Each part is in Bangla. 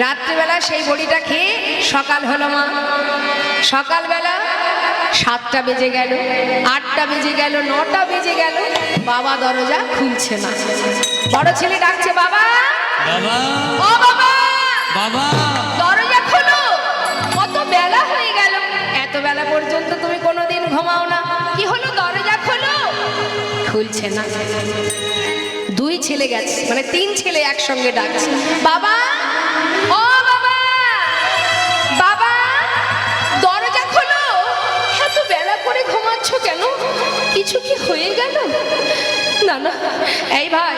রাত্রিবেলা সেই বড়িটা খেয়ে সকাল হলো মা। সকালবেলা 7টা বেজে গেল, 8টা বেজে গেল, 9টা বেজে গেল, বাবা দরজা খুলছে না। বড় ছেলে ডাকছে, বাবা বাবা ও বাবা বাবা দরজা খোলো, কত বেলা হয়ে গেল, এত বেলা পর্যন্ত তুমি কোনোদিন ঘুমাও না, কি হলো দরজা খোলো। খুলছে না। 2 ছেলে গেছে, মানে 3 ছেলে একসঙ্গে ডাকছে, বাবা ও বাবা বাবা দরজা খোলো, এত বেলা করে ঘুমাচ্ছ কেন, কিছু কি হয়ে গেল? না না এই ভাই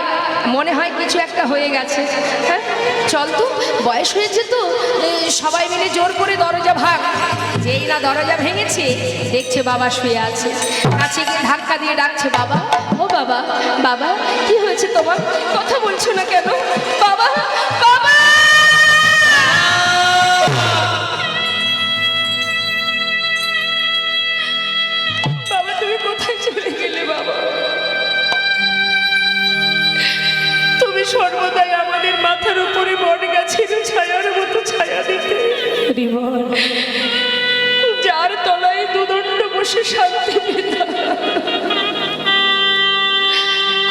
মনে হয় কিছু একটা হয়ে গেছে, হ্যাঁ চল তো, বয়স হয়েছে তো, সবাই মিলে জোর করে দরজা ভাঙ। যেই না দরজা ভেঙেছে দেখছে বাবা শুয়ে আছে, কাছে গিয়ে ধাক্কা দিয়ে ডাকছে, বাবা ও বাবা বাবা কি হয়েছে তোমার, কথা বলছো না কেন, বাবা বাবা। বাবা তুমি কোথায় চলে গেলে বাবা, তুমি সর্বদাই আমাদের মাথার উপরে বট গাছের ছায়ার মতো ছায়া দিতে, যার তলায় দুদণ্ড বসে শান্তি পেতাম।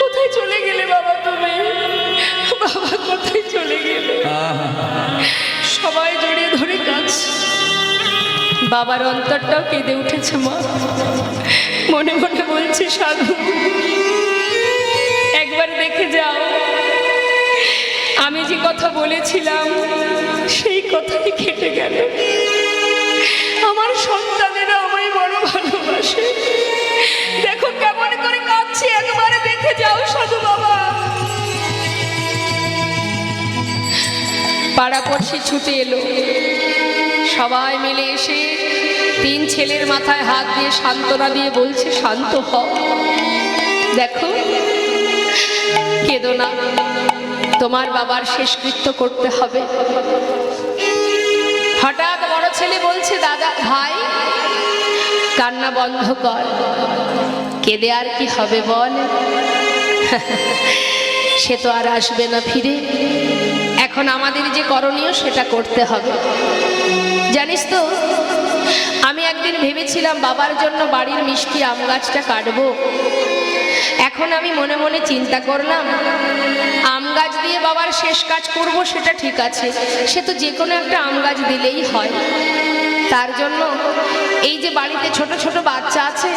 কোথায় চলে গেলে বাবা তুমি, বাবা কোথায় চলে গেলে? সবাই জড়িয়ে ধরে কাঁদছে, বাবার অন্তরটাও কেঁদে উঠেছে মা। মনে মনে বলছে, সাধু একবার দেখে যাও, আমি যে কথা বলেছিলাম সেই কথাই কেটে গেল, আমার সন্তানেরা আমায় বড় ভালোবাসে, দেখো কেমন করে কাঁদছি, একবার দেখে যাও সাধু বাবা। পাড়াপড়শি ছুটে এলো, সবাই মিলে এসে 3 ছেলের মাথায় হাত দিয়ে সান্ত্বনা দিয়ে বলছে, শান্ত হও, দেখো কেঁদো না, তোমার বাবার শেষকৃত্য করতে হবে। হঠাৎ বড় ছেলে বলছে, দাদা ভাই কান্না বন্ধ কর, কেঁদে আর কি হবে বল, সে তো আর আসবে না ফিরে, এখন আমাদের যে করণীয় সেটা করতে হবে। জানিস তো আমি একদিন ভেবেছিলাম বাবার জন্য বাড়ির মিষ্টি আম গাছটা কাটবো, এখন আমি মনে মনে চিন্তা করলাম আম গাছ দিয়ে বাবার শেষ কাজ করব সেটা ঠিক আছে, সে তো যে কোনো একটা আম গাছ দিলেই হয়, তার জন্য এই যে বাড়িতে ছোট ছোট বাচ্চা আছে,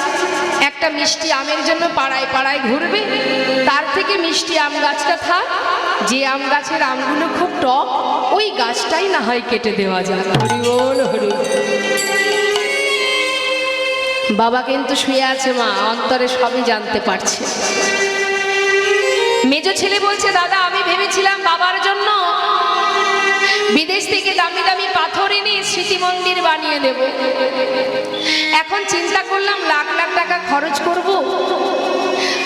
একটা মিষ্টি আমের জন্য পাড়ায় পাড়ায় ঘুরবে, তার থেকে মিষ্টি আম গাছটা থাক, যে আম গাছের আমগুলো খুব টক ওই গাছটাই না হয় কেটে দেওয়া যায়। হরি বল হরি। বাবা কিন্তু শুয়ে আছে মা, অন্তরে সবই জানতে পারছে। মেজো ছেলে বলছে, দাদা আমি ভেবেছিলাম বাবার জন্য বিদেশ থেকে দামি দামি পাথর এনে স্মৃতি মন্দির বানিয়ে দেব, এখন চিন্তা করলাম লাখ লাখ টাকা খরচ করব,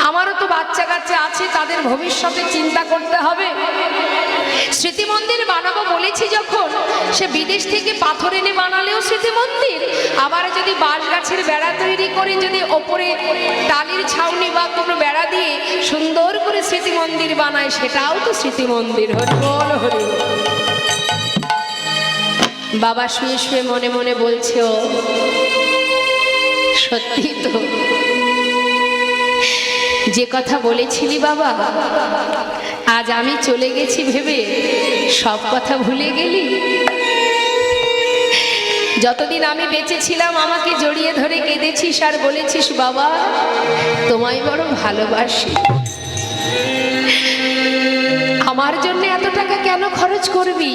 আমারও তো বাচ্চা কাচ্চা আছে, তাদের ভবিষ্যতে চিন্তা করতে হবে, স্মৃতি মন্দির বানাবো বলেছি যখন, সে বিদেশ থেকে পাথর এনে বানালেও স্মৃতি মন্দির, আবার যদি বাঁশ গাছের বেড়া তৈরি করে যদি ওপরে টালির ছাউনি বা কোনো বেড়া দিয়ে সুন্দর করে স্মৃতি মন্দির বানায়, সেটাও তো স্মৃতি মন্দির। হরি বল হরি। বাবা শুয়ে শুয়ে মনে মনে বলছে, ও সত্যি তো, যে কথা বলেছিলি বাবা, আজ আমি চলে গেছি ভেবে সব কথা ভুলে গেলি, যতদিন আমি বেঁচে ছিলাম আমাকে জড়িয়ে ধরে কেঁদেছিস আর বলেছিস বাবা তোমায় বড় ভালোবাসি, আমার জন্য এত টাকা কেন খরচ করবি?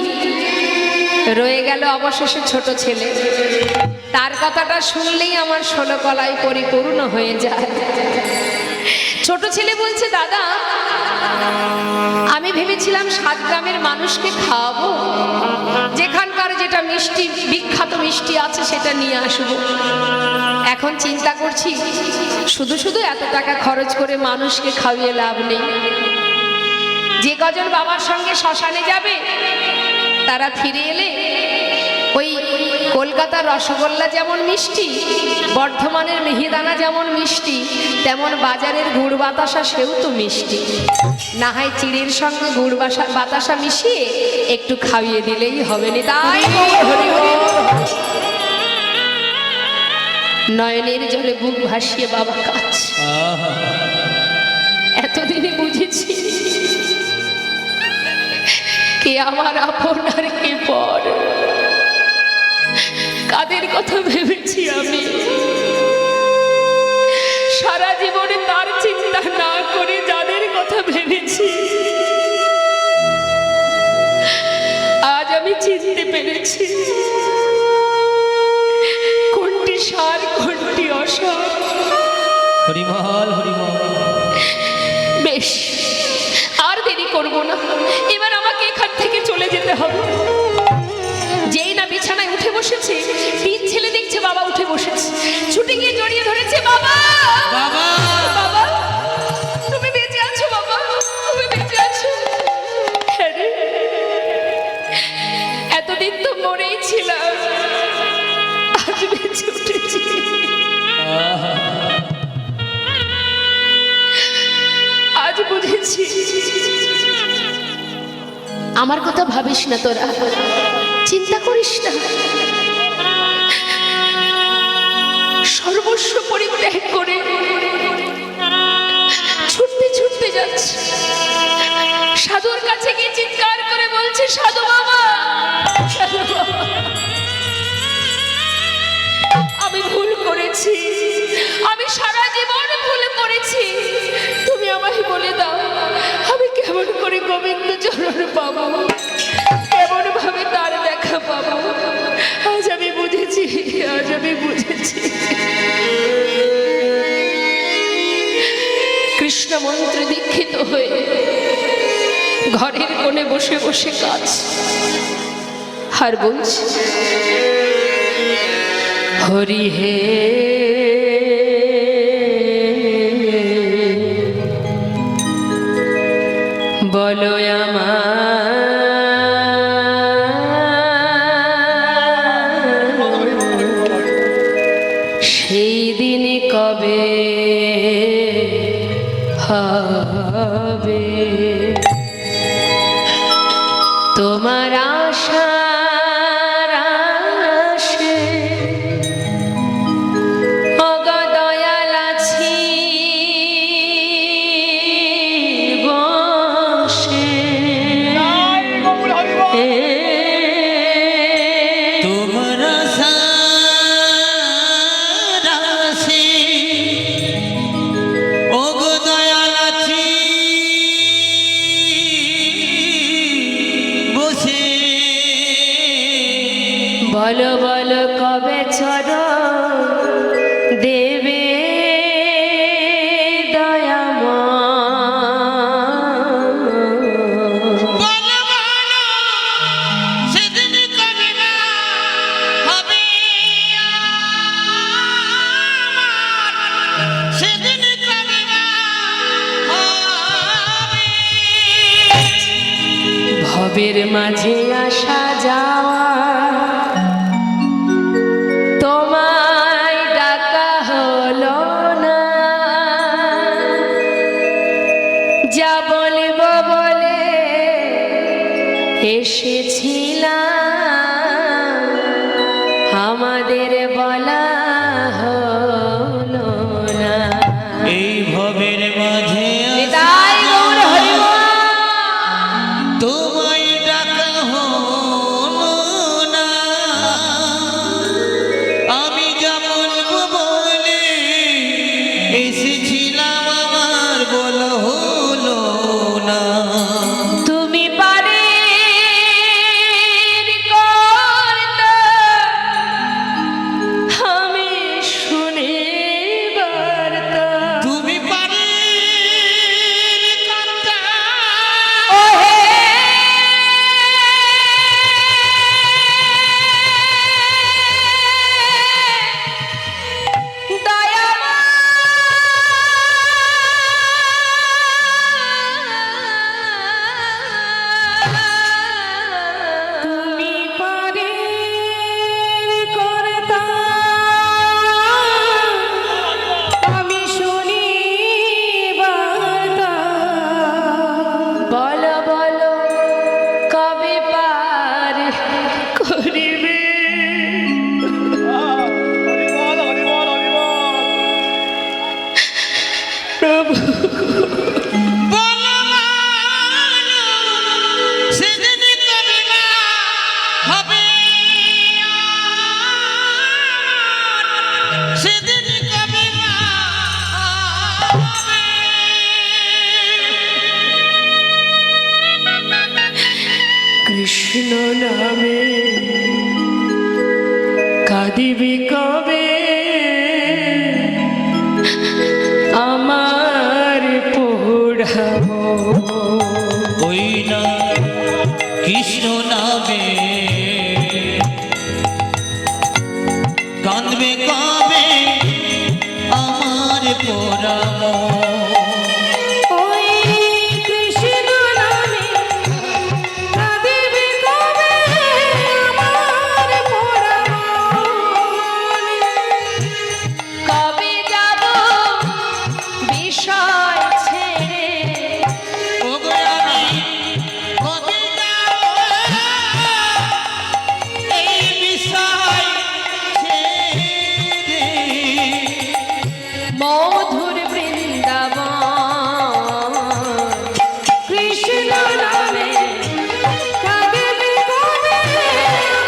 রয়ে গেল অবশেষে ছোট ছেলে, তার কথাটা শুনলেই আমার 16 কলাই পরিপূর্ণ হয়ে যায়। ছোট ছেলে বলছে, দাদা আমি ভেবেছিলাম 7 গ্রামের মানুষকে খাওয়াবো, যেখানকার যেটা মিষ্টি বিখ্যাত মিষ্টি আছে সেটা নিয়ে আসবো, এখন চিন্তা করছি শুধু শুধু এত টাকা খরচ করে মানুষকে খাইয়ে লাভ নেই, যে কজন বাবার সঙ্গে শ্মশানে যাবে তারা ফিরে এলে ওই কলকাতার রসগোল্লা যেমন মিষ্টি, বর্ধমানের মিহিদানা যেমন মিষ্টি, তেমন বাজারের গুড় বাতাসা সেও তো মিষ্টি। না হয় চিড়ের সঙ্গে গুড় বাতাসা মিশিয়ে একটু খাইয়ে দিলেই হবে না। তাই নয়নের জলে বুক ভাসিয়ে বাবা কাঁদছে। এতদিনে বুঝেছি কে আমার আপন আর কে পর। কাদের কথা ভেবেছি আমি সারা জীবনে, তার চিন্তা না করে যাদের কথা ভেবেছি আজ আমি চিনতে পেরেছি কোনটি সার কোনটি অসার। হরিমহল হরিমহল। বেশ, আর দেরি করব না, এবার আমাকে এখান থেকে চলে যেতে হবে। যেই না বিছানায় উঠে বসেছে, তিন ছেলে দেখছে বাবা উঠে বসেছে, ছুটে গিয়ে জড়িয়ে ধরেছে। বাবা বাবা বাবা, তুমি বেঁচে আছো বাবা, তুমি বেঁচে আছো। হ্যাঁ রে, এতদিন তো মরেই ছিলাম, আজ বেঁচে উঠেছি। আজ বুঝেছি আমার কথা ভাবিস না, তোরা চিন্তা করিস না। সর্বস্ব পরিত্যাগ করে ছুটতে ছুটতে যাচ্ছে, সাধুর কাছে গিয়ে চিৎকার করে বলছে, সাধু বাবা, সাধু বাবা, আমি ভুল করেছি, আমি সারা জীবন ভুল করেছি, তুমি আমায় বলে দাও আমি কেমন করে গোবিন্দ চরণ পাবো, কেমন ভাবে তার দেখা পাবো। আজ আমি বুঝেছি, আজ আমি বুঝেছি। কৃষ্ণ মন্ত্রে দীক্ষিত হয়ে ঘরের কোণে বসে বসে কাজ আর বলছে, হরি হে বলো সেই দিন কবে হবে, তোমার আশার আশে ওগো দয়াল আছি বসে। তোমার সারাসে ওগো দয়াল আছি বসে। বলো বলো কবে চরণ দেবে ভবের মাঝে আসা যাওয়া, তোমায় ডাকা হলো না, যা বলব বলে এসেছিলাম, আমাদের বলা হলো না। এই ভবের মাঝে তাই গৌর হরিবল। তোমায় ডাকা হলো না, আমি যা বলবো বলে এসেছিলাম, আমার বলা হলো না। তুমি পারে প্রভু বলো মানো, সেদিন কবে মা হবে আমার? সেদিন কবে মা হবে? কৃষ্ণ নামে কাঁদিবি কবে আমার পোড়াবো ওই না কৃষ্ণ নামে কাঁদবে কবে আমার পোড়ানো? ওই কৃষ্ণ নামে কাঁদিবি কবে আমার পোড়াবো কবে যাব বিষয় ছেড়ে ওগো আমি কবে যাব এই বিষয় ছেড়ে? মধুর বৃন্দাবন কৃষ্ণ নামে কাঁদিবি কবে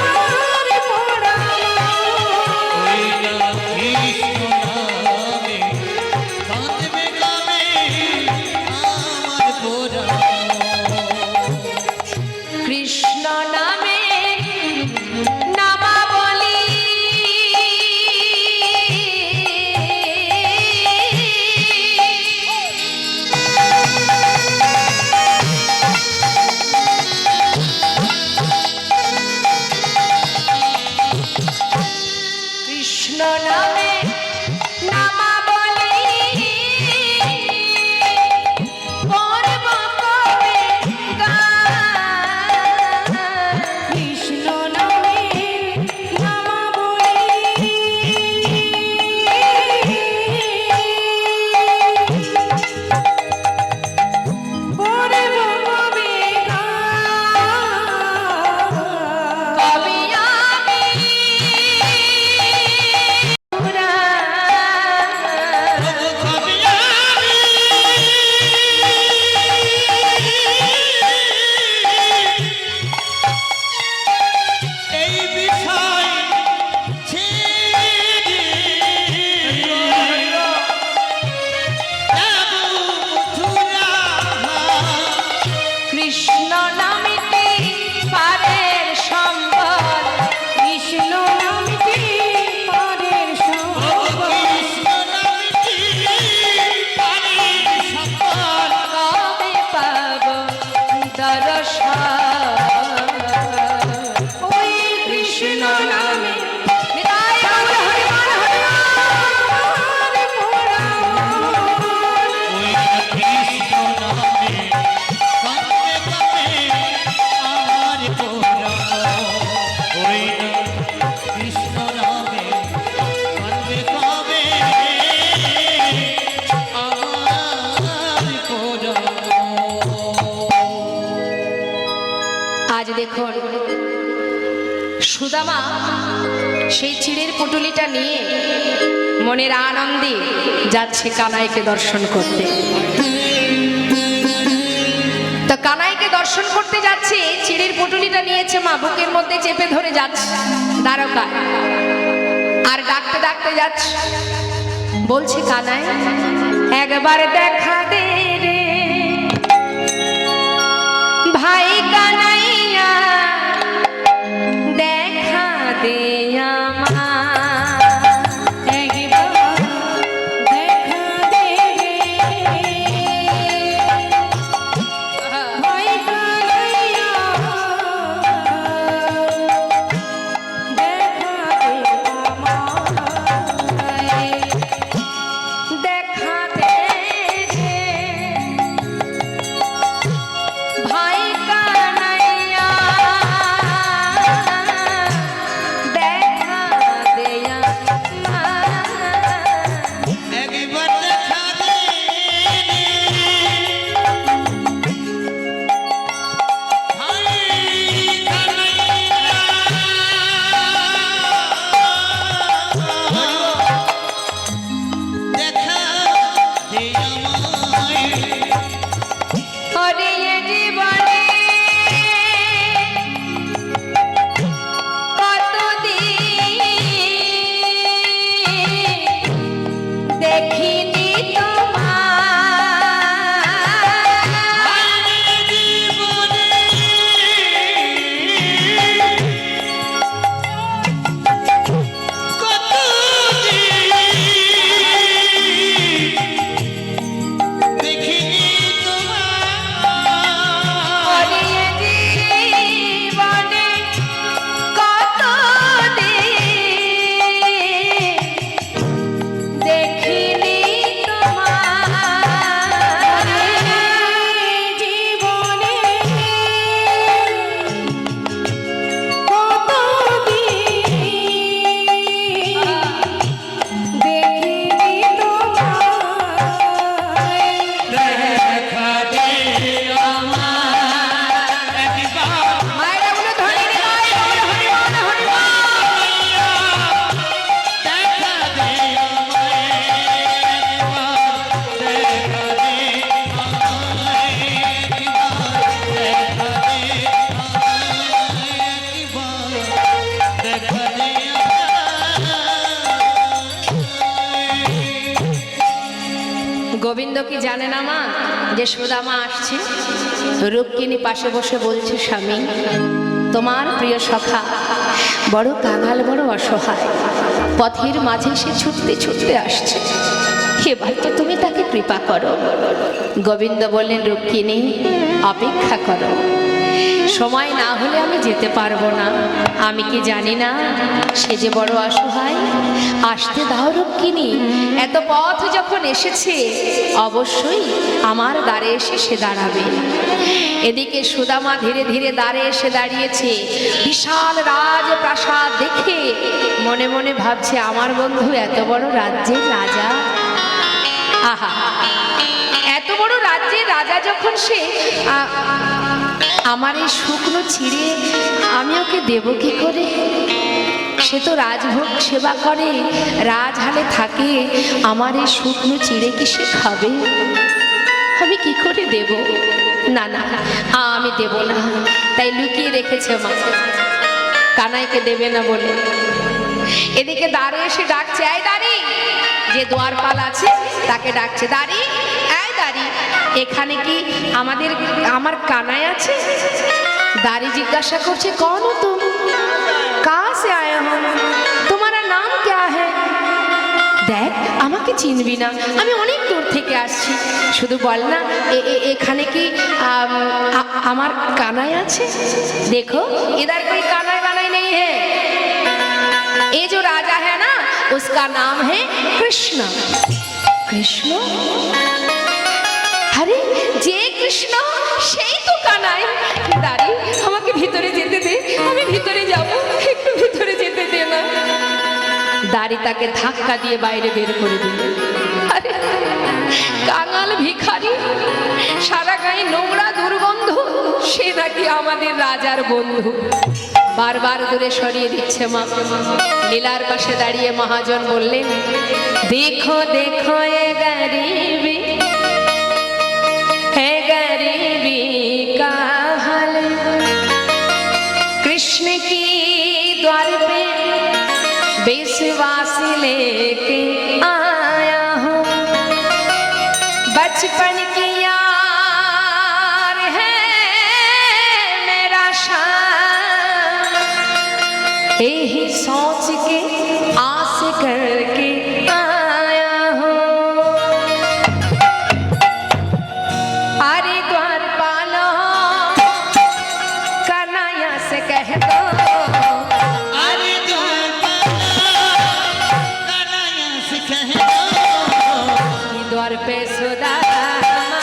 আমার পোড়াবো ওই না কৃষ্ণ নামে কাঁদবে কবে আমার পোড়ানো? কৃষ্ণ নামে নামাবলি কৃষ্ণ নামে নামাবলি করব কবে গান কৃষ্ণ নামে নামাবলি করব কবে গান কবে আমি পুরা কবে আমি এই বিষয় ছেড়ে যাব মথুরা? কৃষ্ণ নামিতে পারের সম্বল কৃষ্ণ নামিতে পারের সম্বল কৃষ্ণ নামটি পারে সকল কবে পাব দর্শন ওই কৃষ্ণ নামে নিতাই গৌর হরিমান হরিমান পোড়াবো ওই কৃষ্ণ নামে কাঁদবে কবে আমার পোড়ানো? ওই কৃষ্ণ নামে কাঁদবে কবে আমার পোড়ানো? আজ দেখুন সুদামা সেই চিড়ের পুটুলিটা নিয়ে মনের আনন্দে যাচ্ছে কানাইকে দর্শন করতে। তো কানাইকে দর্শন করতে যাচ্ছে, চিড়ের পুটুলিটা নিয়েছে মা, বুকের মধ্যে চেপে ধরে যাচ্ছে দ্বারকা, আর ডাকতে ডাকতে যাচ্ছে, বলছে কানাই একবার দেখা দে রে ভাই কানাইয়া, দেখা দে আমার একবার দেখা দে রে ভাই কানাইয়া, দেখা দে আমায়, দেখা দে রে গোবিন্দ কি জানে না মা যে সুদামা আসছে? রুক্মিণী পাশে বসে বলছে, স্বামী তোমার প্রিয় সখা বড় কাঙাল, বড় অসহায়, পথের মাঝে সে ছুটতে ছুটতে আসছে, এবার তো তুমি তাকে কৃপা করো। গোবিন্দ বললেন, রুক্মিণী অপেক্ষা করো, সময় না হলে আমি যেতে পারবো না। আমি কি জানি না সে যে বড় অসহায়? আসতে দাও রুক্মিণী, এত পথ যখন এসেছে অবশ্যই আমার দ্বারে এসে সে দাঁড়াবে। এদিকে সুদামা ধীরে ধীরে দ্বারে এসে দাঁড়িয়েছে। বিশাল রাজপ্রাসাদ দেখে মনে মনে ভাবছে, আমার বন্ধু এত বড় রাজ্যের রাজা। আহা, এত বড় রাজ্যের রাজা যখন সে, আমার এই শুকনো ছিঁড়ে আমি ওকে দেব কি করে? সে তো রাজভোগ সেবা করে, রাজহালে থাকে, আমার এই শুকনো চিড়ে কি সে খাবে? আমি কি করে দেব? না না, আমি দেব না। তাই লুকিয়ে রেখেছে মা, কানাইকে দেবে না বলে। এদিকে দাঁড়ে এসে ডাকছে, এই দাঁড়ি, যে দ্বারপাল আছে তাকে ডাকছে, দাঁড়ি, এই দাঁড়ি, এখানে কি আমার কানাই আছে? दारी जिज्ञासा करছে कौन हो तुम, कहाँ से आए हो, तुम्हारा नाम क्या है? দেখ আমাকে চিনবি না, আমি অনেক দূর থেকে আসছি, শুধু বল না এখানে কি আমার কানাই আছে? देखो इधर कोई कानाई वानाई नहीं है, ये जो राजा है ना उसका नाम है कृष्ण। कृष्ण? अरे जे कृष्ण সেই তো কানাই। দাঁড়ি আমাকে ভিতরে যেতে দে, আমি ভিতরে যাব, একটু ভিতরে যেতে দে না। দাঁড়ি তাকে ধাক্কা দিয়ে বাইরে বের করে দিল। আরে কাঙাল ভিখারি, সারা গায়ে নোংরা দুর্গন্ধ, সে নাকি আমাদের রাজার বন্ধু। বারবার দূরে সরিয়ে দিচ্ছে মা। লীলার পাশে দাঁড়িয়ে মহাজন বললেন, দেখো দেখো এ গরিবি, है गरीबी का हाल, कृष्ण की द्वार पे विश्वास लेके आया हूँ, बचपन की यार है मेरा शान, यही सोच के आस करके आया हूँ। कह दो अरे द्वार पे सुदामा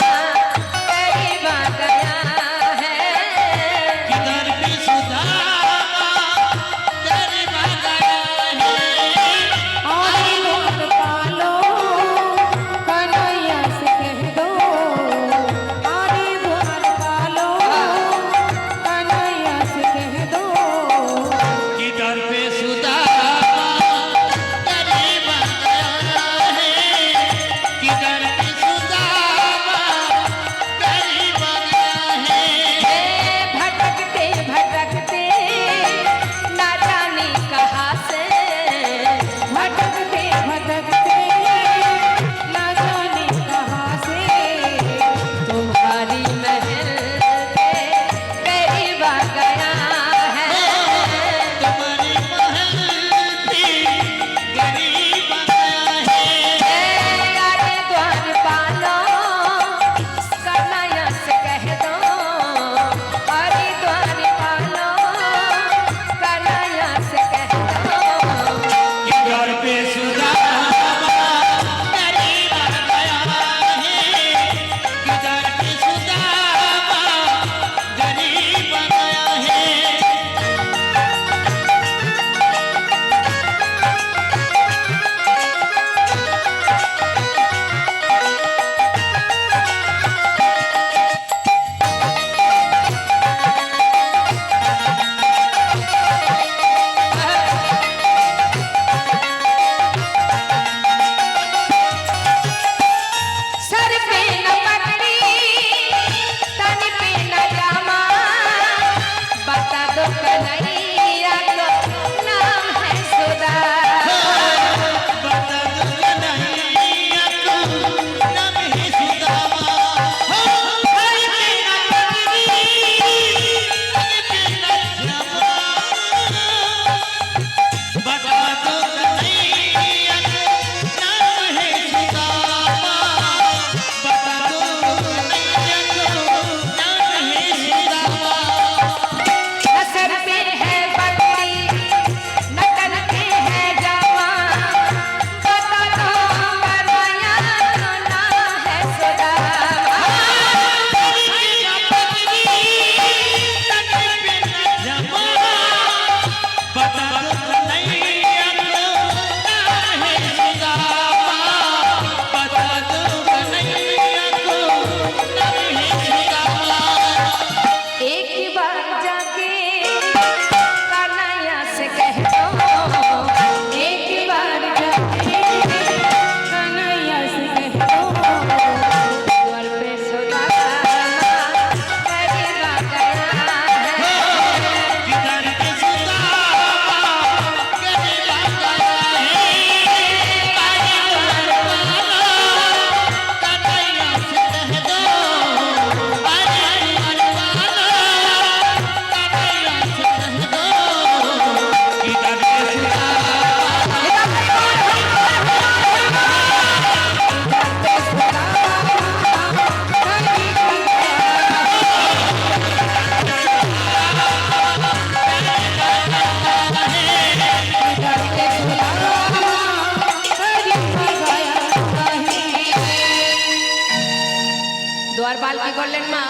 দুয়ারপাল কি করলেন মা?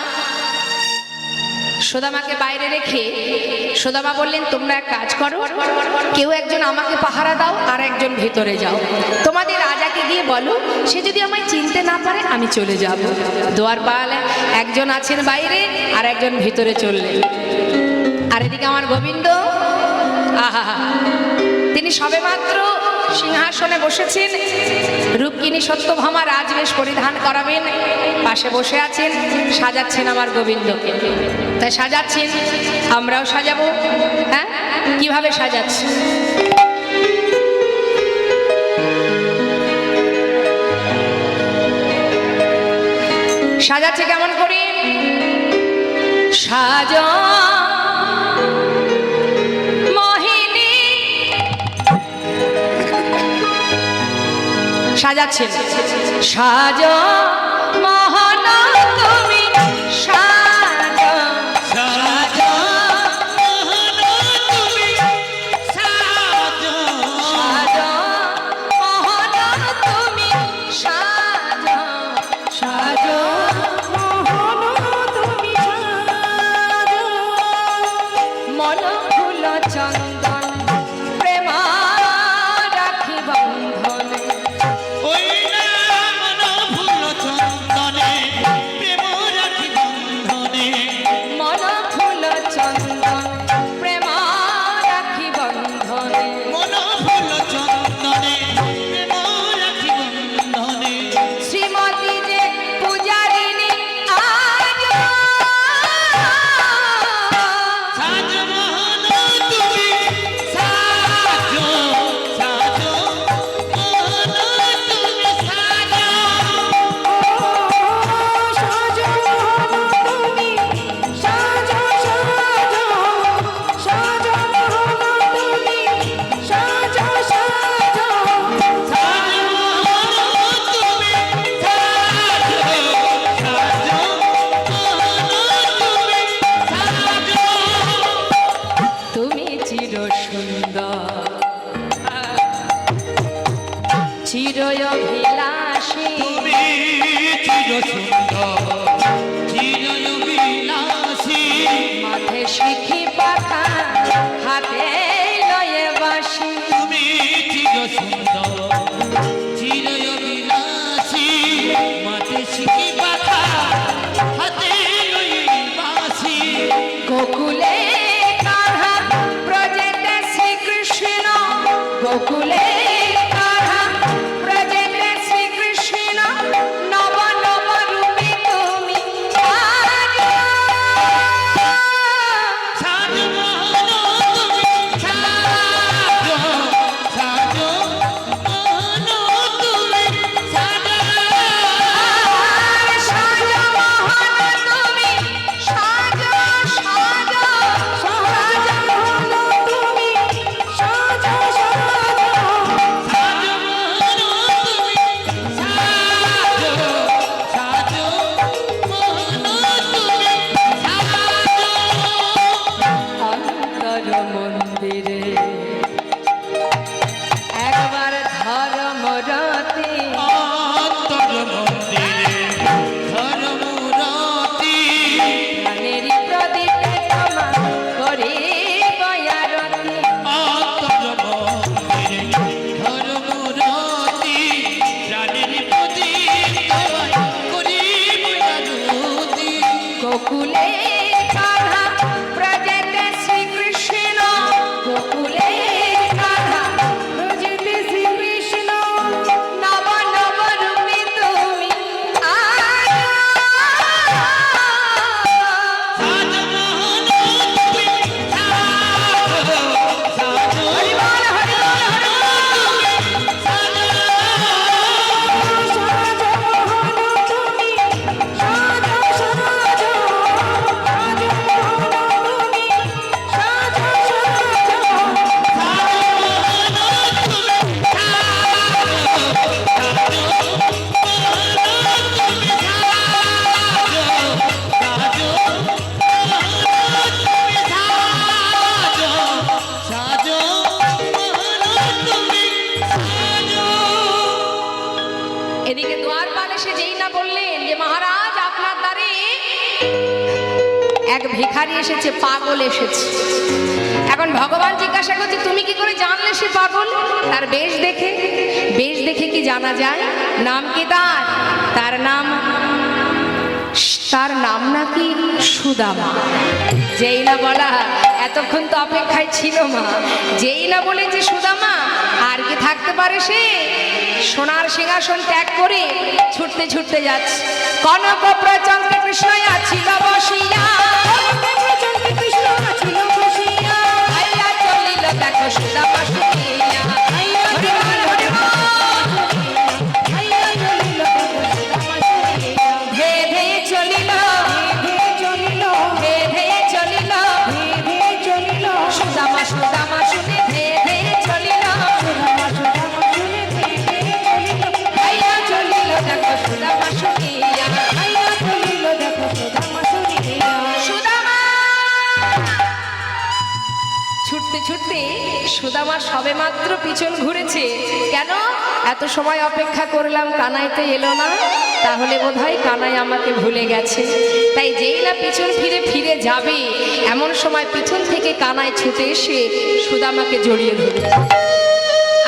সুদামাকে বাইরে রেখে সুদামা বললেন, তোমরা এক কাজ করো, কেউ একজন আমাকে পাহারা দাও আর একজন ভেতরে যাও, তোমাদের রাজাকে গিয়ে বলো সে যদি আমায় চিনতে না পারে আমি চলে যাব। দুয়ারপাল একজন আছেন বাইরে আর একজন ভিতরে চললেন। আর এদিকে আমার গোবিন্দ, আহা, তিনি সবেমাত্র সিংহাসনে বসেছেন, রূপকিনী সত্যভামা রাজবেশ পরিধান করাবেন, পাশে বসে আছেন, সাজাচ্ছেন আমার গোবিন্দকে। তাই সাজাচ্ছেন, আমরাও সাজাবো। হ্যাঁ, কিভাবে সাজাচ্ছি? সাজাচ্ছে কেমন করে? সাজা সাজাচ্ছেন, সাজো মোহন তুমি সাজো, সাজো মোহন তুমি সাজো, সাজো মোহন তুমি সাজো, সাজো মোহন তুমি সাজো, মন ফুল চন্দন প্রেম রাখি বন্ধনে, ওই না মন ফুল চন্দনে প্রেম রাখি বন্ধনে, মন ফুল চন্দন প্রেম রাখি বন্ধনে, মন ফুল চন্দনে প্রেম রাখি বন্ধনে, শ্রীমতী যে পূজারিণী আজ, সাজো মোহন তুমি সাজো, সাজো মোহন তুমি সাজো, সাজো তুমি সাজো, সাজো সাজো তুমি সাজো, সাজো সাজো মোহন তুমি সাজো, সাজো মোহন তুমি সাজো, তুমি চির সুন্দর চির অভিলাষী, তুমি চির সুন্দর চির বিলাসী, মাথে শিখি পাতা হাতে লয়ে বাসি, তুমি চির সুন্দর চির বিলাসী, মাতে শিখি পাতা হাতে লই বাঁশি, গোকুলে কাহা প্রজেতে শ্রীকৃষ্ণ, গোকুলে কাহা প্রজেতে শ্রীকৃষ্ণ, নব নব রূপে তুমি সাজো, সাজো মোহন তুমি সাজো, সাজো মোহন তুমি সাজো, সাজো মোহন তুমি সাজো, সাজো সাজো মোহন তুমি সাজো, সাজো সাজো মোহন তুমি সাজো, সাজো মোহন তুমি সাজো, অন্তর মন্দিরে একবার ধর্মরতি, অন্তর মন্দিরে ধর্মরতি, প্রাণেরই প্রদীপে তোমা করি বয়ারতি, অন্তর মন্দিরে ধর্মরতি, প্রাণের প্রদীপ তোমায় করিব আরতি, গোকুলে কাহা প্রজেতে শ্রীকৃষ্ণ, গোকুলে কাহা প্রজেতে শ্রীকৃষ্ণ, নব নব রূপে তুমি আজো, সাজো মোহন তুমি সাজো, সাজো হরি বল, হরি বল, হরি বল। সাজো, সাজো মোহন তুমি সাজো, সাজো এক ভিখারি এসেছে, পাগল এসেছে। এখন ভগবান জিজ্ঞাসা করছে তুমি কি করে জানলে সে পাগল? তার বেশ দেখে কি জানা যায়? নাম কি তার? তার নাম নাকি সুদামা। যেই না বলা, এতক্ষণ তো অপেক্ষায় ছিল মা, যেই না বলেছে সুদামা, আর কি থাকতে পারে সে? সোনার সিংহাসন ত্যাগ করে ছুটতে ছুটতে যাচ্ছে। কনক প্রচন্ডে কৃষ্ণ ছিল বসিয়া, আইয়া চলিল দেখো সুদামা শুনিয়া। হরি বল, হরি বল। ধে ধে চলিল, ধে ধে চলিল, সুদামা সুদামা শুনে ধে ধে চলিল, আইয়া চলিল দেখো সুদামা শুনিয়া। সুদামা ছুটতে ছুটতে সুদামা সবে মাত্র পিছন ঘুরেছে। কেন? এত সময় অপেক্ষা করলাম, কানাই তো এলো না, তাহলে বোধহয় কানাই আমাকে ভুলে গেছে। তাই যেই না পিছন ফিরে যাবে, এমন সময় পিছন থেকে কানাই ছুটে এসে সুদামাকে জড়িয়ে ধরেছে।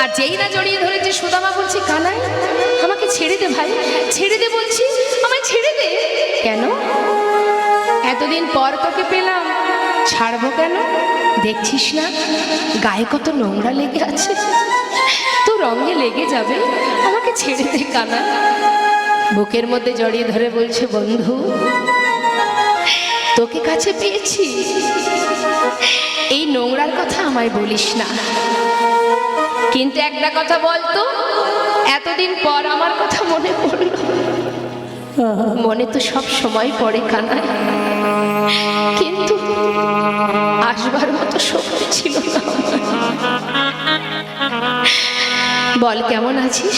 আর যেই না জড়িয়ে ধরেছে, সুদামা বলছে কানাই আমাকে ছেড়ে দে ভাই, ছেড়ে দে বলছি, আমায় ছেড়ে দে। কেন? এতদিন পর তোকে পেলাম, ছাড়বো কেন? দেখছিস না গায়ে কত নোংরা লেগে আছে, তো রঙে লেগে যাবে, আমাকে ছেড়ে দে কানা। বুকের মধ্যে জড়িয়ে ধরে বলছে বন্ধু তোকে কাছে পেয়েছি, এই নোংরার কথা আমায় বলিস না, কিন্তু একটা কথা বলতো, এতদিন পর আমার কথা মনে পড়ল। মনে তো সব সময় পড়ে কানাই, কিন্তু আসবার মতো শক্তি ছিল না। বল কেমন আছিস?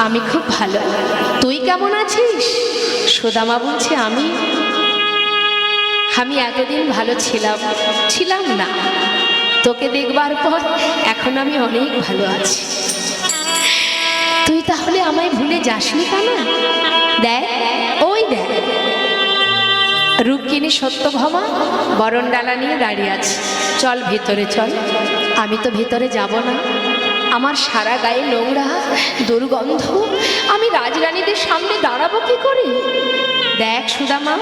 আমি খুব ভালো, তুই কেমন আছিস? সুদামা বলছে আমি এতদিন ভালো ছিলাম না, তোকে দেখবার পর এখন আমি অনেক ভালো আছি। তুই তাহলে আমায় ভুলে যাসনি কেন? দেখ ওই দেখ রুক্মিণী সত্যভামা বরণডালা নিয়ে দাঁড়িয়ে আছে। চল ভেতরে চল। আমি তো ভেতরে যাব না, আমার সারা গায়ে নোংরা দুর্গন্ধ, আমি রাজরানীদের সামনে দাঁড়াবো কি করে? দেখ সুদামা,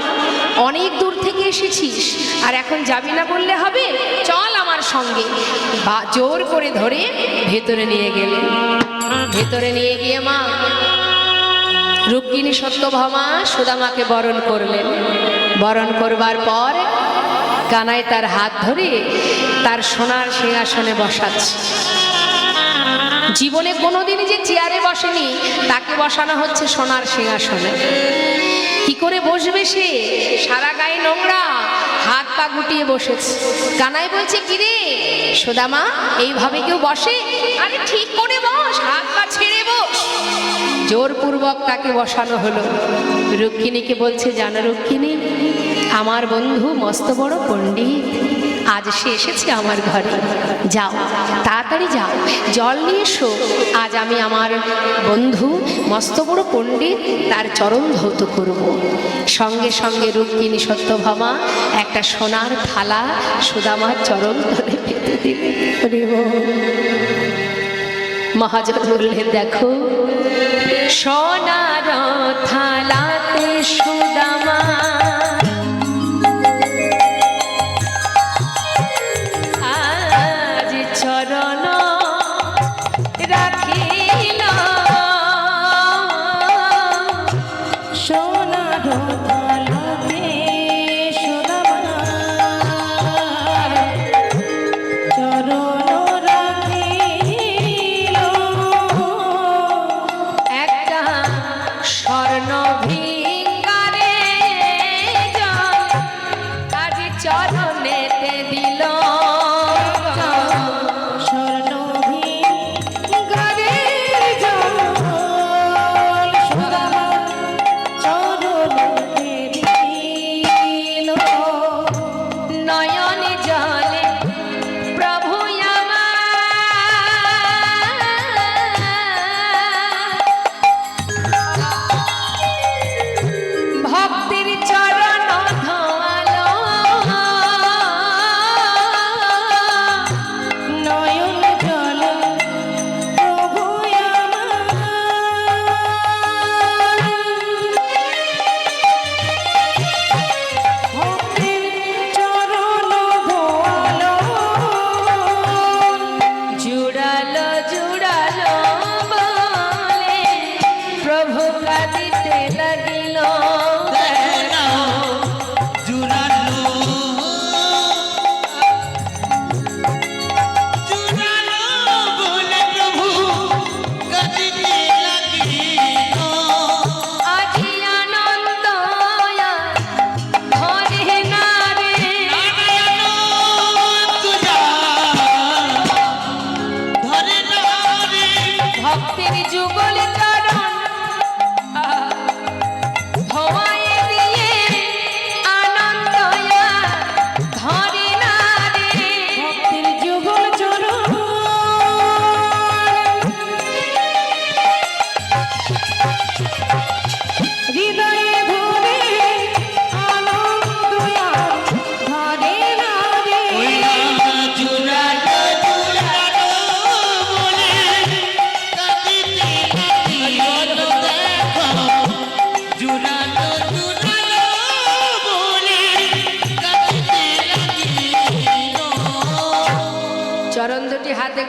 অনেক দূর থেকে এসেছিস, আর এখন যাবি না বললে হবে? চল আমার সঙ্গে। জোর করে ধরে ভেতরে নিয়ে গেলেন। ভেতরে নিয়ে গিয়ে মা রুক্মিণী সত্যভামা সুদামাকে বরণ করলেন। বরণ করবার পর কানাই তার হাত ধরে তার সোনার সিংহাসনে বসাচ্ছে। জীবনে কোনোদিনই যে চেয়ারে বসেনি, তাকে বসানো হচ্ছে সোনার সিংহাসনে। কি করে বসবে সে? সারা গায়ে নোংরা, হাত পা গুটিয়ে বসেছে। কানাই বলছে কিরে সুদামা, এইভাবে কেউ বসে? আরে ঠিক করে বস, হাত পা ছেড়ে বস। জোরপূর্বক তাকে বসানো হলো। রুক্মিণীকে বলছে জানো রুক্মিণী, আমার বন্ধু মস্ত বড় পণ্ডিত, আজ সে এসেছে আমার ঘরে, যাও তাড়াতাড়ি যাও, জল নিয়ে এসো। আজ আমি আমার বন্ধু মস্ত বড় পণ্ডিত, তার চরণ ধৌত করব। সঙ্গে সঙ্গে রুক্মিণী সত্যভামা একটা সোনার থালা সুদামার চরণ ধরে পেতে দিলেন। মহাজন বললেন দেখো সোনার থালাতে সুদামা আজ চরণ রাখিল। সোনার থালাতে সুদামা চরণ রাখিল। একটা স্বর্ণ ভিঙ্গারে জল আজ চরণেতে দিল। স্বর্ণ ভিঙ্গারে জল সুদামা চরণে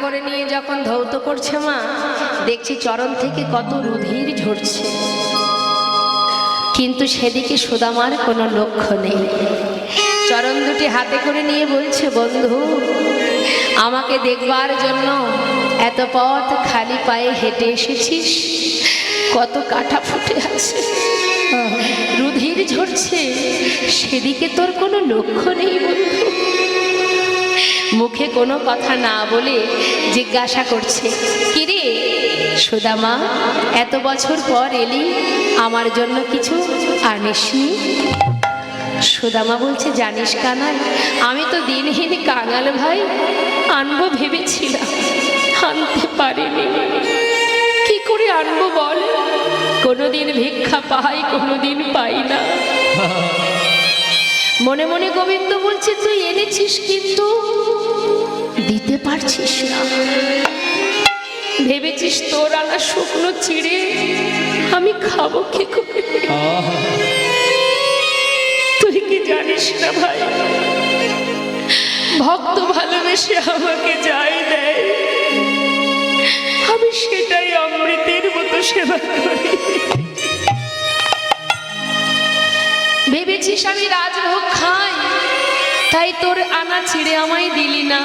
করে নিয়ে যখন ধৌত করছে মা, দেখছি চরণ থেকে কত রুধির ঝরছে, কিন্তু সেদিকে সুদামার কোনো লক্ষ্য নেই। চরণ দুটি হাতে করে নিয়ে বলছে, বন্ধু আমাকে দেখবার জন্য এত পথ খালি পায়ে হেঁটে এসেছিস, কত কাটা ফুটে আছে, রুধির ঝরছে, সেদিকে তোর কোনো লক্ষ্য নেই বন্ধু। মুখে কোনো কথা না বলে জিজ্ঞাসা করছে, কিরে সুদামা, এত বছর পর এলি, আমার জন্য কিছু আনিসনি? সুদামা বলছে, জানিস কানাই, আমি তো দিনহীন কাঙাল ভাই, আনবো ভেবেছিলাম, আনতে পারিনি। কি করে আনবো বল, কোনোদিন ভিক্ষা পাই, কোনোদিন পাই না। মনে মনে গোবিন্দ বলছে, তুই এনেছিস কিন্তু দিতে পারছিস না। ভেবেছিস তোর আনা শুকনো চিড়ে আমি খাবো কি করে? তুই কি জানিস না ভাই, ভক্ত ভালোবেসে আমাকে যাই দেয়, আমি সেটাই অমৃতের মতো সেবা করি। ভেবেছিস আমি রাজভোগ খাই, তাই তোর আনা ছিঁড়ে আমায় দিলি না।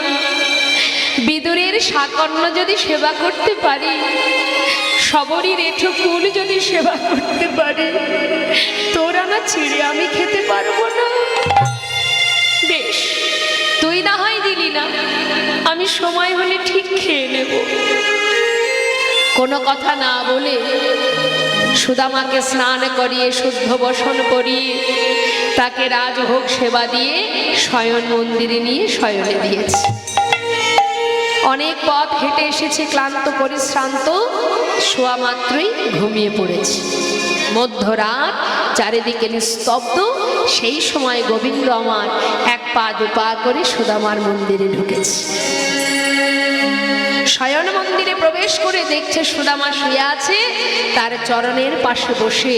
বিদুরের শাকন্য যদি সেবা করতে পারি, সবরই রেঠো কুল যদি সেবা করতে পারি, তোর আনা ছিঁড়ে আমি খেতে পারবো না। বেশ, তুই না হয় দিলি না, আমি সময় হলে ঠিক খেয়ে নেব। কোনো কথা না বলে সুদামাকে স্নান করিয়ে শুদ্ধ বসন করিয়ে তাকে রাজভোগ সেবা দিয়ে শয়ন মন্দিরে নিয়ে শয়নে দিয়েছে। অনেক পথ হেঁটে এসেছে, ক্লান্ত পরিশ্রান্ত, শোয়া মাত্রই ঘুমিয়ে পড়েছে। মধ্যরাত, চারিদিকে নিস্তব্ধ। সেই সময় গোবিন্দ আমার এক পা দুপা করে সুদামার মন্দিরে ঢুকেছে। শয়ন মন্দিরে প্রবেশ করে দেখছে সুদামা শুয়ে আছে, তার চরণের পাশে বসে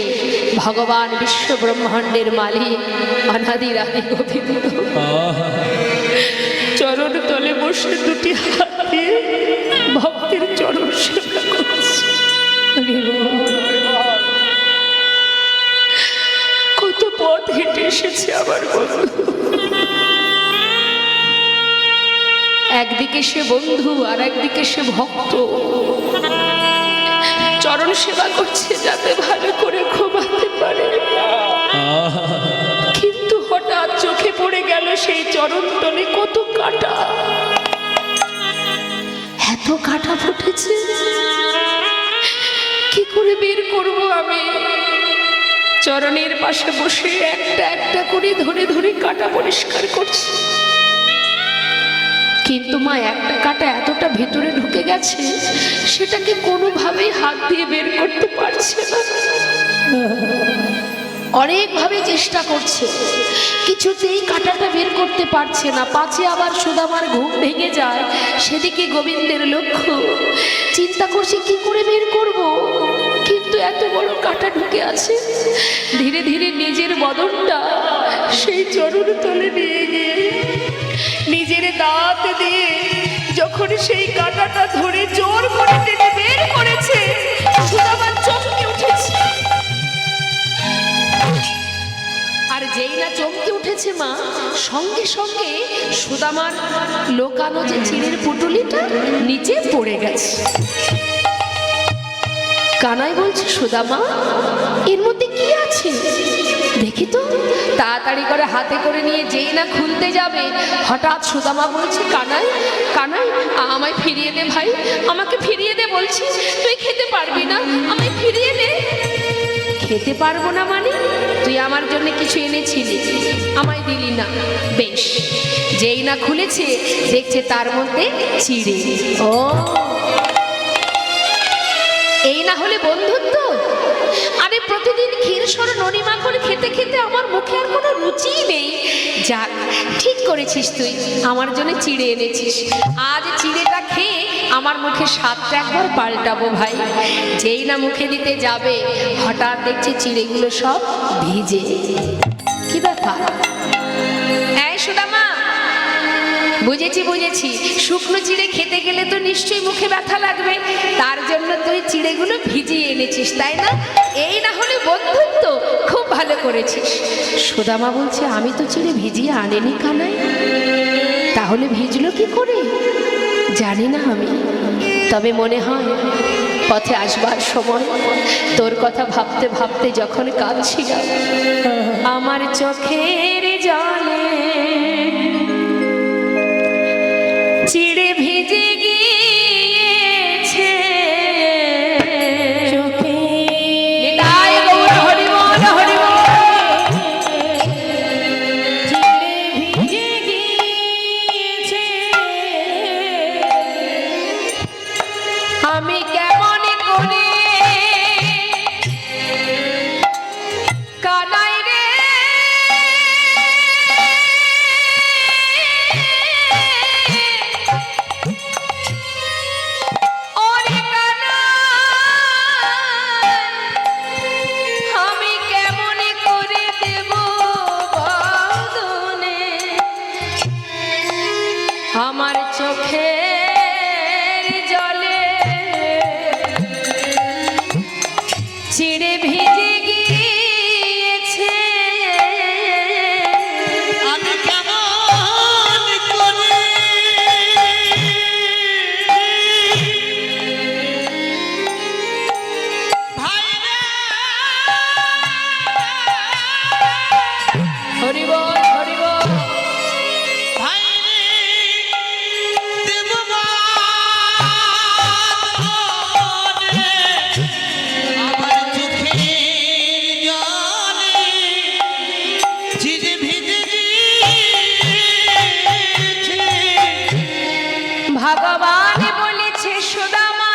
ভগবান বিশ্ব ব্রহ্মাণ্ডের মালিক অনাদির আদি গোবিন্দ চরণ তলে বসে দুটি হাত দিয়ে ভক্তের চরণ সেবা করছে। কত পথ হেঁটে এসেছে আমার বন্ধু, একদিকে সে বন্ধু আর একদিকে সে ভক্ত, চরণ সেবা করছে যাতে ভালো করে ঘুমাতে পারে। কিন্তু হঠাৎ চোখে পড়ে গেল সেই চরণ তলে কত কাটা, এত কাটা ফুটেছে, কি করে বের করব আমি? চরণের পাশে বসে একটা একটা করে ধরে ধরে কাটা পরিষ্কার করছি, কিন্তু মা একটা কাটা এতটা ভেতরে ঢুকে গেছে, সেটাকে কোনোভাবেই হাত দিয়ে বের করতে পারছে না। অনেকভাবে চেষ্টা করছে, কিছুতেই কাটাটা বের করতে পারছে না। পাছে আবার সুদামার ঘুম ভেঙে যায়, সেদিকে গোবিন্দের লক্ষ্য। চিন্তা করছে কি করে বের করব, কিন্তু এত বড় কাটা ঢুকে আছে। ধীরে ধীরে নিজের বদনটা সেই চরণ তলে নিয়ে গিয়ে নিজের দাঁত দিয়ে যখন সেই কাঁটাটা ধরে জোর করে টেনে বের করেছে, সুদামা চমকে উঠেছে। আর যেই না চমকে উঠেছে মা, সঙ্গে সঙ্গে সুদামার লোকানো যে চিড়ের পুটুলিটা নিচে পড়ে গেছে। কানাই বলছে, সুদামা এর মধ্যে কি আছে দেখি তো। তাড়াতাড়ি করে হাতে করে নিয়ে যেই না খুলতে যাবে, হঠাৎ সুদামা বলছে, কানাই কানাই আমায় ফিরিয়ে দে ভাই, আমাকে ফিরিয়ে দে বলছি, তুই খেতে পারবি না, আমায় ফিরিয়ে দে। খেতে পারবো না মানে? তুই আমার জন্য কিছু এনেছিলি, আমায় দিলি না। বেশ, যেই না খুলেছে দেখছে তার মধ্যে চিড়ে। ও, এই না হলে বন্ধুত্ব? আরে প্রতিদিন ক্ষীর সর ননিমা করে খেতে খেতে আমার মুখে আর কোনো রুচিই নেই। যাক, ঠিক করেছিস, তুই আমার জন্য চিড়ে এনেছিস। আজ চিড়েটা খেয়ে আমার মুখে স্বাদটা একবার পাল্টাবো ভাই। যেই না মুখে দিতে যাবে, হঠাৎ দেখছি চিড়েগুলো সব ভিজে। কি ব্যাপার? এই সুদামা, বুঝেছি বুঝেছি, শুকনো চিড়ে খেতে গেলে তো নিশ্চয়ই মুখে ব্যথা লাগবে, তার জন্য তুই চিড়েগুলো ভিজিয়ে এনেছিস, তাই না? এই না হলে বন্ধুত্ব, খুব ভালো করেছিস। সুদামা বলছে, আমি তো চিড়ে ভিজিয়ে আনিনি কানাই, তাহলে ভিজলো কি করে জানি না আমি। তবে মনে হয় পথে আসবার সময় তোর কথা ভাবতে ভাবতে যখন কাঁদছিলাম, আমার চোখের জলে চিড়ে ভিজে গিয়েছে চোখে নিতাই গৌর হরি বল, হরি বল। চিড়ে ভিজে গিয়েছে, আমি কেমন করে কানাই রে ওরে কানাই, আমি কেমন করে দেব বদনে আমার চোখের জলে চিড়ে ভিজে গিয়েছে। আমি কেমন করে ভাই রে হরি বল, হরি বল। ভাই রে দেব বাদনে আমার চোখের জলে চিড়ে ভিজে গিয়েছে। ভগবান বলেছে সুদামা,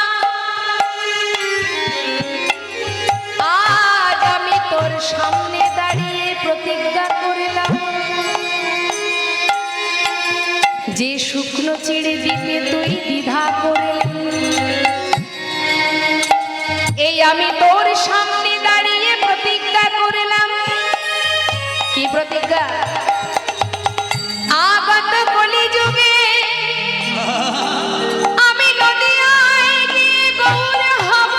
আজ আমি তোর সামনে দাঁড়িয়ে প্রতিজ্ঞা করলাম, যে শুকনো চিড়ে দিতে তুই দ্বিধা করলি, এই আমি তোর সামনে দাঁড়িয়ে প্রতিজ্ঞা করলাম। কি প্রতিজ্ঞা? আগত কলিযুগে আমি নদিয়ায় গিয়ে গৌর হব,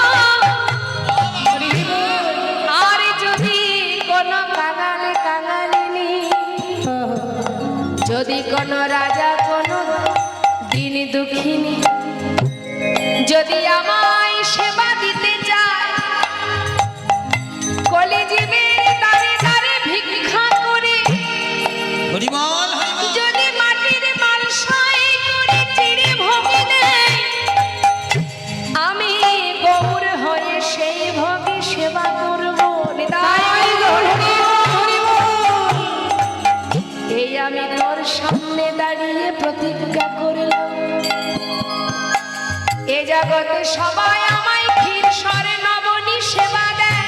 আর যদি কোনো কাঙালে কাঙালিনী, যদি কোনো রাজা কোনো দিন দুঃখিনী যদি আমায় সেবা দিতে চায়, কলিযুগের দ্বারে দ্বারে ভিক্ষা করে, হরি বল, হরি বল। যদি মাটির মালসায় করে চিড়ে ভোগে দেয়, আমি গৌর হয়ে সেই ভোগে সেবা করব। নিতাই গৌর হরি বল, হরি বল। এই আমি তোর সামনে দাঁড়িয়ে প্রতিজ্ঞা করলাম, এ জগতে সবাই আমায় ক্ষীর স্বরে নবনী সেবা দেয়,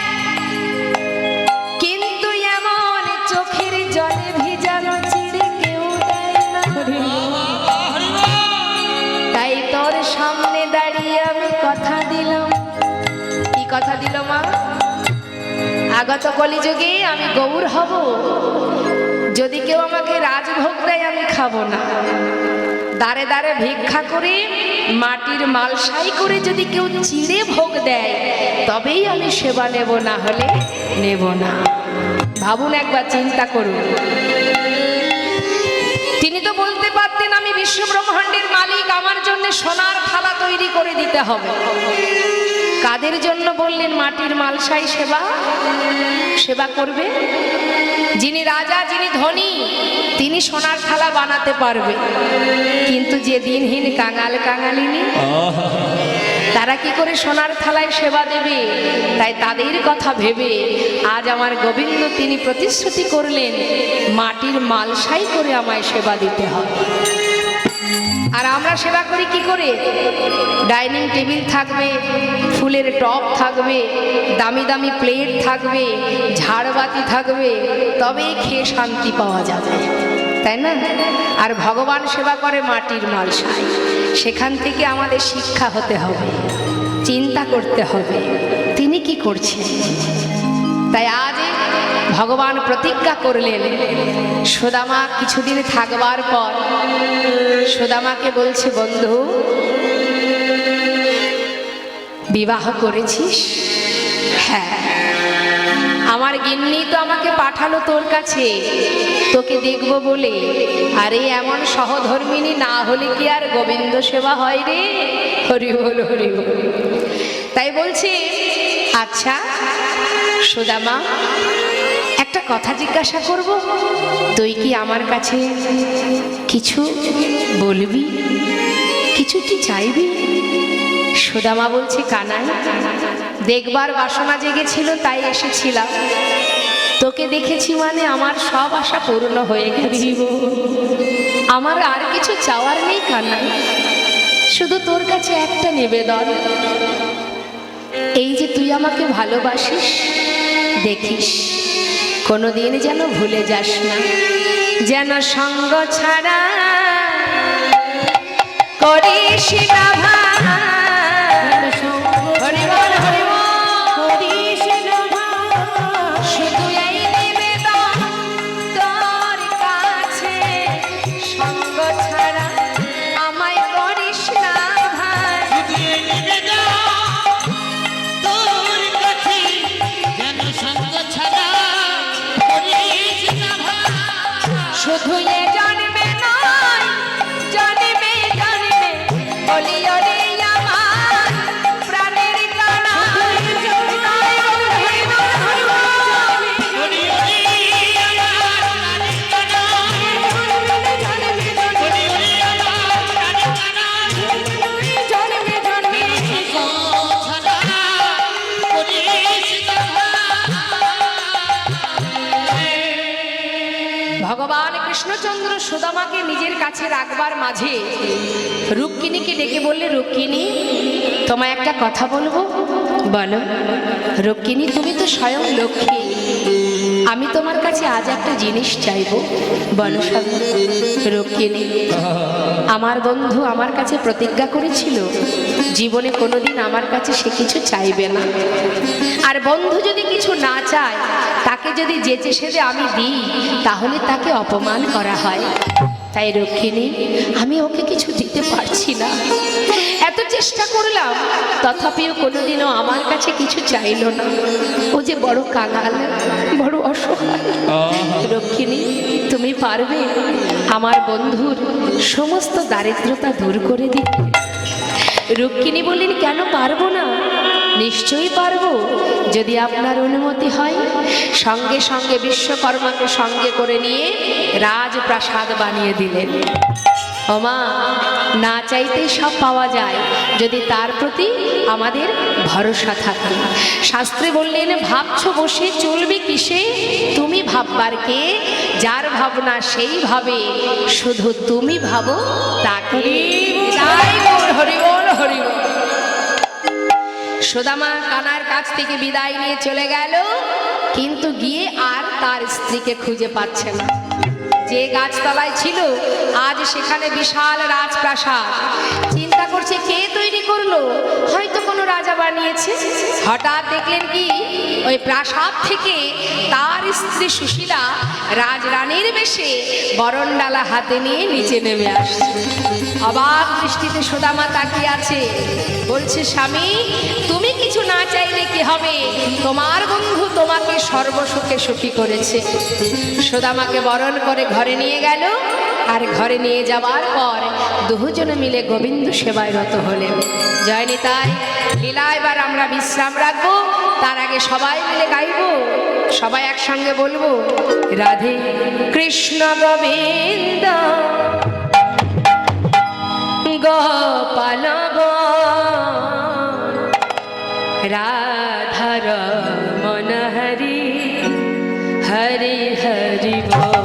কিন্তু এমন চোখের জলে ভিজানো চিড়ে কেউ দেয় না। তাই তোর সামনে দাঁড়িয়ে আমি কথা দিলাম। কি কথা দিল মা? আগত কলিযুগে আমি গৌর হব, যদি কেউ আমাকে রাজভোগ দেয় আমি খাবো না, দাঁড়ে দাঁড়ে ভিক্ষা করে মাটির মালসাই করে যদি কেউ চিড়ে ভোগ দেয় তবেই আমি সেবা নেব, না হলে নেব না। ভাবুন একবার, চিন্তা করুন। তিনি তো বলতে পারতেন আমি বিশ্ব ব্রহ্মাণ্ডের মালিক, আমার জন্য সোনার থালা তৈরি করে দিতে হবে। কাদের জন্য বললেন? মাটির মালসাই সেবা করবে। যিনি রাজা, যিনি ধনী, তিনি সোনার থালা বানাতে পারবে, কিন্তু যে দিনহীন কাঙাল কাঙালিনী, তারা কি করে সোনার থালায় সেবা দেবে? তাই তাদের কথা ভেবে আজ আমার গোবিন্দ তিনি প্রতিশ্রুতি করলেন, মাটির মালসাই করে আমায় সেবা দিতে হবে। আর আমরা সেবা করি কি করে? ডাইনিং টেবিল থাকবে, ফুলের টব থাকবে, দামি দামি প্লেট থাকবে, ঝাড়বাতি থাকবে, তবেই খেয়ে শান্তি পাওয়া যাবে, তাই না? আর ভগবান সেবা করে মাটির মালসায়। সেখান থেকে আমাদের শিক্ষা হতে হবে, চিন্তা করতে হবে তিনি কি করছেন। তাই আজ ভগবান প্রতিজ্ঞা করলেন। সুদামা কিছুদিন থাকবার পর সুদামাকে বলছে, বন্ধু বিবাহ করেছিস? হ্যাঁ। আমার গিন্নি তো আমাকে পাঠালো তোর কাছে তোকে দেখব বলে। আরে এমন সহধর্মিনী না হলে কি আর গোবিন্দ সেবা হয় রে? হরি বল, হরি বল। তাই বলছি, আচ্ছা সুদামা, একটা কথা জিজ্ঞাসা করব, তুই কি আমার কাছে কিছু বলবি, কিছু কি চাইবি? সুদামা বলছে, কানাই, দেখবার বাসনা জেগেছিল তাই এসেছিলাম, তোকে দেখেছি মানে আমার সব আশা পূর্ণ হয়ে গেছে। আমার আর কিছু চাওয়ার নেই কানাই, শুধু তোর কাছে একটা নিবেদন, এই যে তুই আমাকে ভালোবাসিস, দেখিস কোনোদিন যেন ভুলে যাস না, যেন সঙ্গ ছাড়া করিস না ভাই। হরি বল, হরি বল। শুধু এই নিবেদন তোর কাছে, সঙ্গ ছাড়া আমায় করিস না ভাই। শুধু এই নিবেদন তোর কাছে, যেন সঙ্গ ছাড়া করিস না ভাই। শুধু এ জন্মে নয়, জন্মে জন্মে বলি ওরে আমার প্রাণের কানাই। হরি হরি আমার প্রাণের কানাই, হরি হরি আমার প্রাণের কানাই। সঙ্গ ছাড়া করিস না ভাই। ভগবান কৃষ্ণচন্দ্র সুদামাকে নিজের কাছে রাখবার মাঝে রুক্মিণীকে ডেকে বললে, রুক্মিণী তোমায় একটা কথা বলবো। বলো। রুক্মিণী, তুমি তো স্বয়ং লক্ষ্মী, আমি তোমার কাছে আজ একটা জিনিস চাইবো। বলো স্বামী। রুক্মিণী, আমার বন্ধু আমার কাছে প্রতিজ্ঞা করেছিল জীবনে কোনোদিন আমার কাছে সে কিছু চাইবে না, আর বন্ধু যদি কিছু না চায়, তাকে যদি যেচে সেদে আমি দিই, তাহলে তাকে অপমান করা হয়। তাই রক্ষিণী, আমি ওকে কিছু দিতে পারছি না, এত চেষ্টা করলাম, তথাপিও কোনোদিনও আমার কাছে কিছু চাইলো না। ও যে বড় কাঙাল, বড় অসহায়। রক্ষিণী, তুমি পারবে আমার বন্ধুর সমস্ত দারিদ্রতা দূর করে দিতে? রুক্মিণী বললেন, কেন পারবো না, নিশ্চয়ই পারবো, যদি আপনার অনুমতি হয়। সঙ্গে সঙ্গে বিশ্বকর্মাকে সঙ্গে করে নিয়ে রাজপ্রাসাদ বানিয়ে দিলেন। ওমা, না চাইতেই সব পাওয়া যায় যদি তার প্রতি আমাদের ভরসা থাকে। শাস্ত্রে বললেন, ভাবছো বসে চলবে কিসে, তুমি ভাববার কে, যার ভাবনা সেই ভাবে, শুধু তুমি ভাবো তাকে। তাই বল, হরি বল, হরি বল। সুদামা কানার কাছ থেকে বিদায় নিয়ে চলে গেল, কিন্তু গিয়ে আর তার স্ত্রীকে খুঁজে পাচ্ছে না। যে গাছতলায় ছিল আজ সেখানে বিশাল রাজপ্রাসাদ। চিন্তা করছে কে তৈরি করলো, হয়তো কোনো রাজা বানিয়েছে। হঠাৎ দেখলেন কি, ওই প্রাসাদ থেকে তার স্ত্রী সুশীলা রাজরানীর বেশে বরণডালা হাতে নিয়ে নিচে নেমে আসছে। অবাক দৃষ্টিতে সুদামা তাকিয়ে আছে, বলছে, স্বামী তুমি কিছু না চাইলে কি হবে, তোমার বন্ধু তোমাকে সর্বসুখে সুখী করেছে। সুদামাকে বরণ করে ঘরে নিয়ে গেল, আর ঘরে নিয়ে যাওয়ার পর দুজনে মিলে গোবিন্দ সেবায় রত হলেন। জয় নিতাই। লীলা এবার আমরা বিশ্রাম রাখবো, তার আগে সবাই মিলে গাইব, সবাই একসঙ্গে বলবো, রাধে কৃষ্ণ গোবিন্দ গোপাল রাধার মন হরি হরি হরি বল।